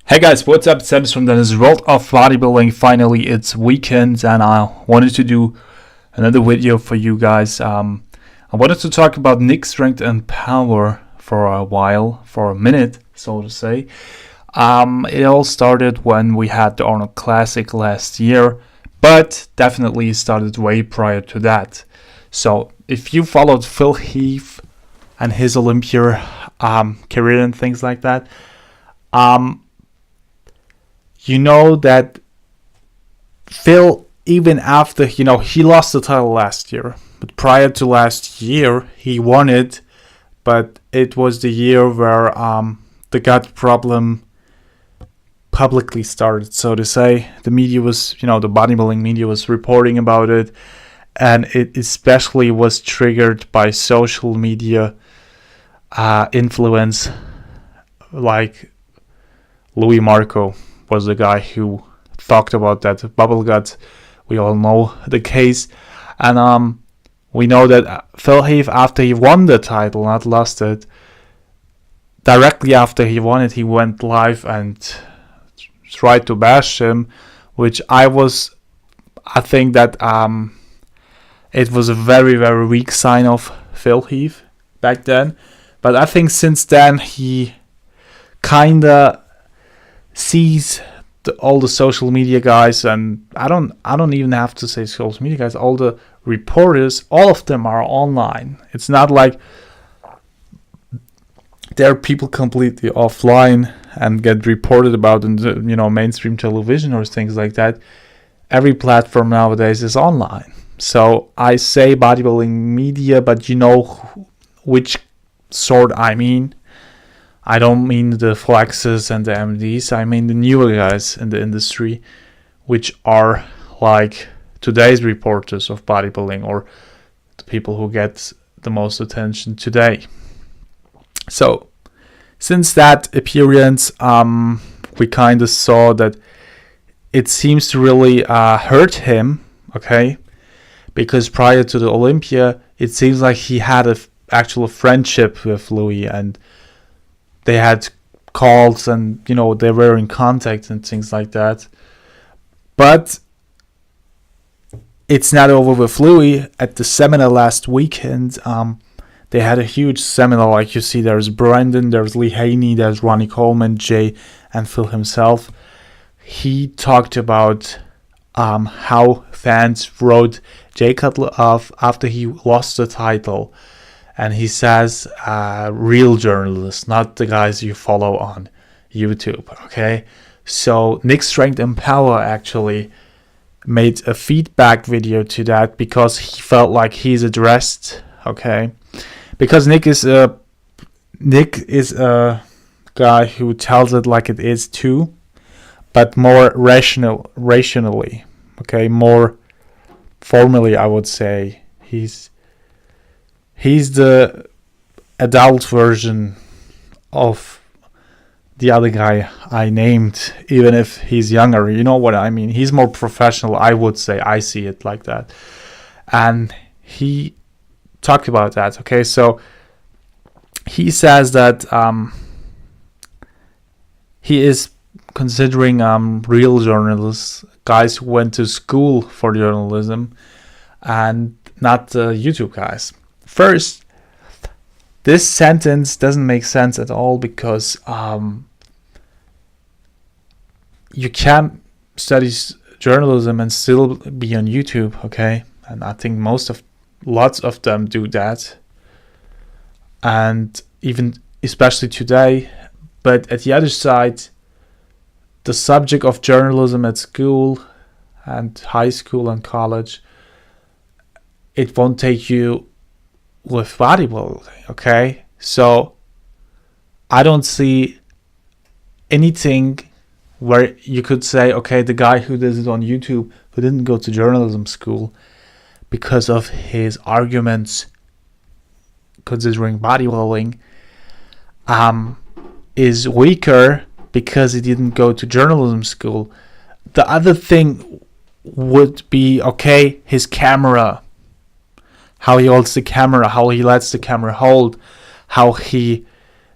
Hey guys, what's up? It's Deniz from Deniz World of Bodybuilding. Finally, it's weekend and I wanted to do another video for you guys. I wanted to talk about Nicksstrengthandpower for a while, for a minute, so to say. It all started when we had the Arnold Classic last year, but definitely started way prior to that. So if you followed Phil Heath and his Olympia career and things like that, you know that Phil, even after, he lost the title last year. But prior to last year, he won it. But it was the year where the gut problem publicly started, so to say. The media was, the bodybuilding media was reporting about it. And it especially was triggered by social media influence, like Louis Marco was the guy who talked about that bubble gut. We all know the case. And we know that Phil Heath, after he won the title, not lost it, directly after he won it, he went live and tried to bash him, which I think that it was a very, very weak sign of Phil Heath back then. But I think since then he kinda sees all the social media guys, and I don't even have to say social media guys, all the reporters, all of them are online. It's not like there are people completely offline and get reported about in the, mainstream television or things like that. Every platform nowadays is online. So I say bodybuilding media, but you know which sort I mean. I don't mean the Flexes and the MDs. I mean the newer guys in the industry, which are like today's reporters of bodybuilding, or the people who get the most attention today. So since that appearance, we kind of saw that it seems to really hurt him, okay? Because prior to the Olympia, it seems like he had an actual friendship with Louis, and they had calls and, they were in contact and things like that. But it's not over with Louis. At the seminar last weekend, they had a huge seminar. Like you see, there's Brandon, there's Lee Haney, there's Ronnie Coleman, Jay, and Phil himself. He talked about how fans wrote Jay Cutler off after he lost the title. And he says, real journalists, not the guys you follow on YouTube, okay? So Nicksstrengthandpower actually made a feedback video to that because he felt like he's addressed, okay? Because Nick is a guy who tells it like it is too, but more rationally, okay? More formally, I would say. He's the adult version of the other guy I named, even if he's younger. You know what I mean? He's more professional, I would say. I see it like that. And he talked about that, okay? So he says that he is considering real journalists, guys who went to school for journalism, and not the YouTube guys. First, this sentence doesn't make sense at all because you can study journalism and still be on YouTube, okay? And I think lots of them do that, and even especially today. But at the other side, the subject of journalism at school and high school and college, it won't take you with bodybuilding, okay? So I don't see anything where you could say, okay, the guy who does it on YouTube, who didn't go to journalism school, because of his arguments considering bodybuilding, is weaker because he didn't go to journalism school. The other thing would be, okay, his camera, how he holds the camera, how he lets the camera hold, how he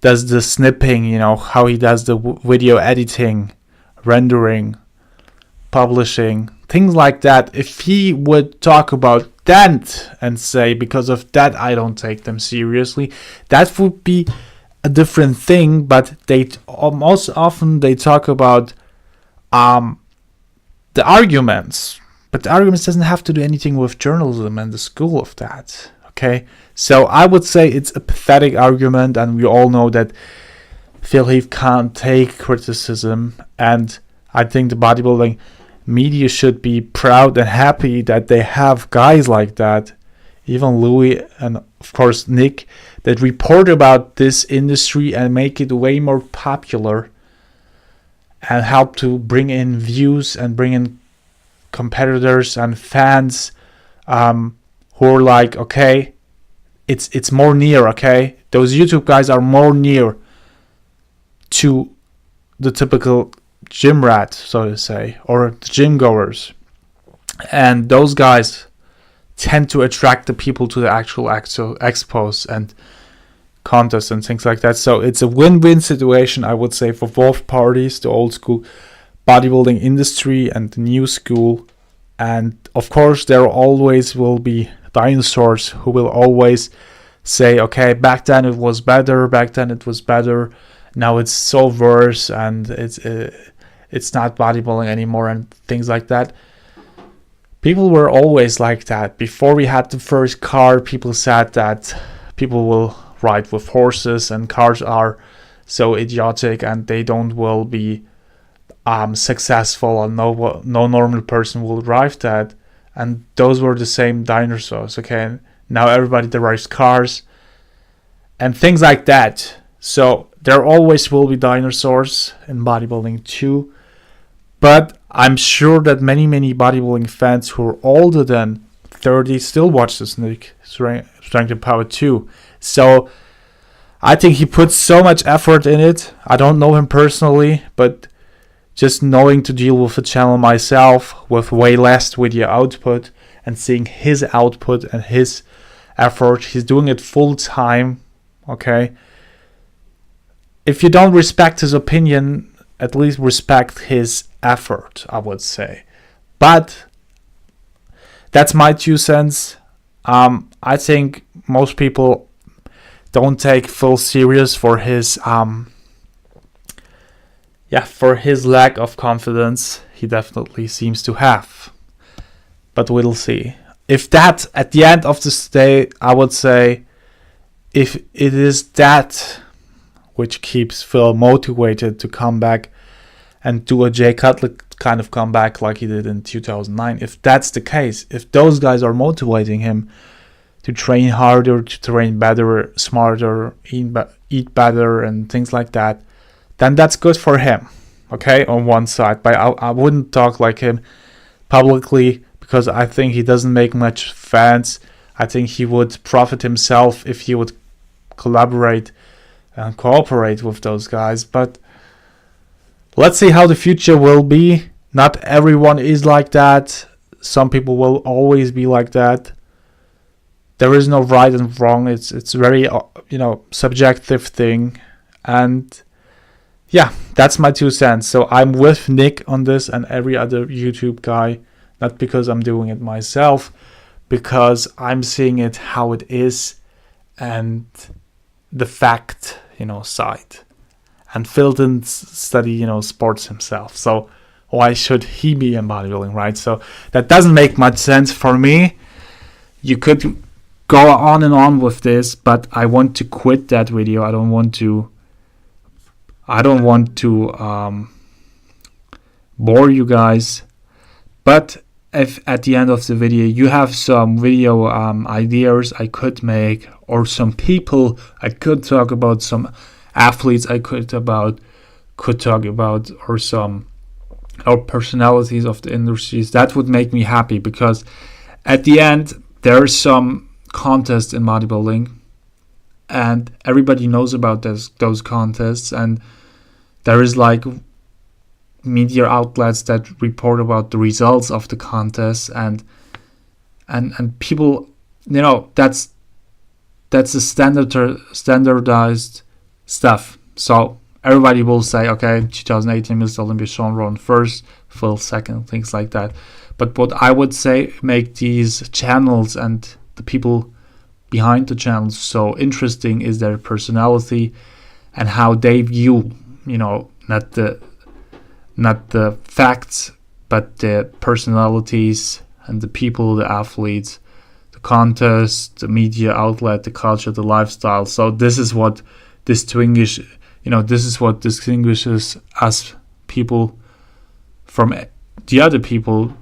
does the snipping, how he does the video editing, rendering, publishing, things like that. If he would talk about that and say, because of that I don't take them seriously, that would be a different thing. But they most often they talk about the arguments, but the arguments doesn't have to do anything with journalism and the school of that. Okay, so I would say it's a pathetic argument, and we all know that Phil Heath can't take criticism, and I think the bodybuilding media should be proud and happy that they have guys like that, even Louis and of course Nick, that report about this industry and make it way more popular and help to bring in views and bring in competitors and fans who are like, okay, it's more near, okay? Those YouTube guys are more near to the typical gym rat, so to say, or the gym goers. And those guys tend to attract the people to the actual expos and contests and things like that. So it's a win-win situation, I would say, for both parties, the old school bodybuilding industry and the new school. And of course, there always will be dinosaurs who will always say, okay, back then it was better, now it's so worse, and it's not bodybuilding anymore, and things like that. People were always like that. Before we had the first car, people said that people will ride with horses and cars are so idiotic and they will be successful, and no normal person will drive that. And those were the same dinosaurs, okay? Now everybody drives cars and things like that. So there always will be dinosaurs in bodybuilding too. But I'm sure that many bodybuilding fans who are older than 30 still watch this Nicksstrengthandpower too. So I think he puts so much effort in it. I don't know him personally, but just knowing to deal with a channel myself with way less video output and seeing his output and his effort, he's doing it full time, okay? If you don't respect his opinion, at least respect his effort, I would say. But that's my 2 cents. I think most people don't take Phil serious for his for his lack of confidence he definitely seems to have. But we'll see. If that, at the end of this day, I would say, if it is that which keeps Phil motivated to come back and do a Jay Cutler kind of comeback like he did in 2009, if that's the case, if those guys are motivating him to train harder, to train better, smarter, eat better and things like that, then that's good for him, okay, on one side. But I wouldn't talk like him publicly because I think he doesn't make much fans. I think he would profit himself if he would collaborate and cooperate with those guys. But let's see how the future will be. Not everyone is like that. Some people will always be like that. There is no right and wrong. It's very subjective thing. And yeah, that's my 2 cents. So I'm with Nick on this and every other YouTube guy, not because I'm doing it myself, because I'm seeing it how it is and the fact, side. And Phil didn't study, sports himself. So why should he be in bodybuilding, right? So that doesn't make much sense for me. You could go on and on with this, but I want to quit that video. I don't want to bore you guys. But if at the end of the video you have some video ideas I could make, or some people I could talk about, some athletes I could talk about, or some personalities of the industries, that would make me happy, because at the end there is some contest in bodybuilding and everybody knows about those contests, and there is like media outlets that report about the results of the contests, and people, that's a standardized stuff. So everybody will say, okay, 2018 Mr. Olympia, Sean Rowan first, Phil second, things like that. But what I would say make these channels and the people behind the channels so interesting is their personality and how they view, not the facts, but the personalities and the people, the athletes, the contest, the media outlet, the culture, the lifestyle. So this is what distinguishes us people from the other people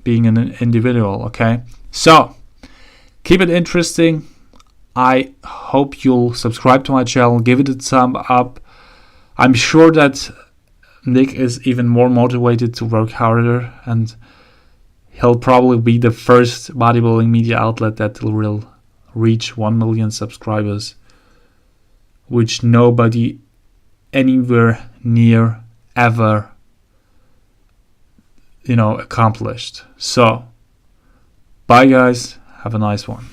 being an individual. Okay, so keep it interesting. I hope you'll subscribe to my channel, give it a thumb up. I'm sure that Nick is even more motivated to work harder, and he'll probably be the first bodybuilding media outlet that will reach 1 million subscribers, which nobody anywhere near ever accomplished. So bye guys, have a nice one.